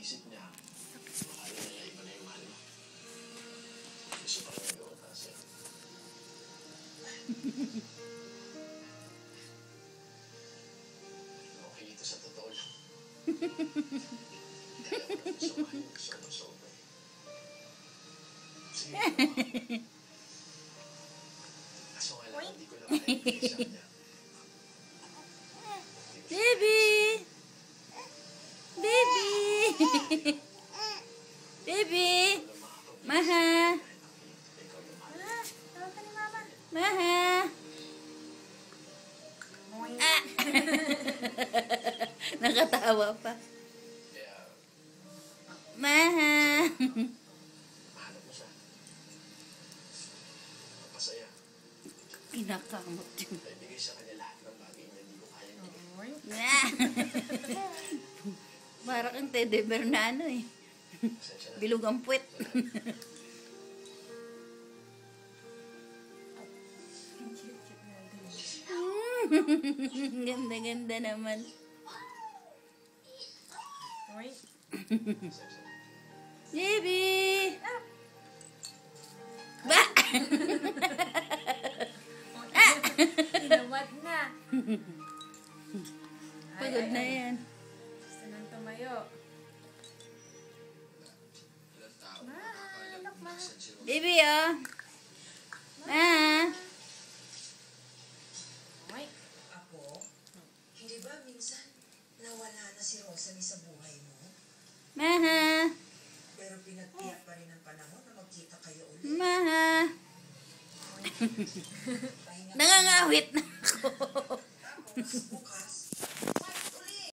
isip niya, akala niya iba na yung mahal mo. Gusto pa rin nagawa para sa'yo. Okay ito sa totoo lang. Kaya ko na samahin mo sobra-sobra. Sige, kaso nga lang, hindi ko na makikita sa kanya. Baby! Baby! Baby! Maha! Tawag ka ni Mama. Maha! Ah! Nakatawa pa. Kaya, Maha! mahanap mo siya. Mapasaya. Pinakamot yun. Ibigay sa kanya lahat ng bagay na hindi ko kayang bigay. Ah! Para kang Teddy Bear na ano eh. Pasensya na. Bilog ang puwet. Ganda-ganda naman. Pasensya na. Baby! Ba! Tinawad na. Pagod na yan. Gusto nang tumayo. Ilang tao Ma, makakalam anak, ma. mag-sense yun. Baby, oh. Ma. Oy. Apo, hindi ba minsan nawala na si Rosalie sa buhay mo? Maha. Pero pinagtiyak pa rin ang panahon na magkita kayo ulit. Maha. Pahinga Nangangawit na ako. tapos bukas,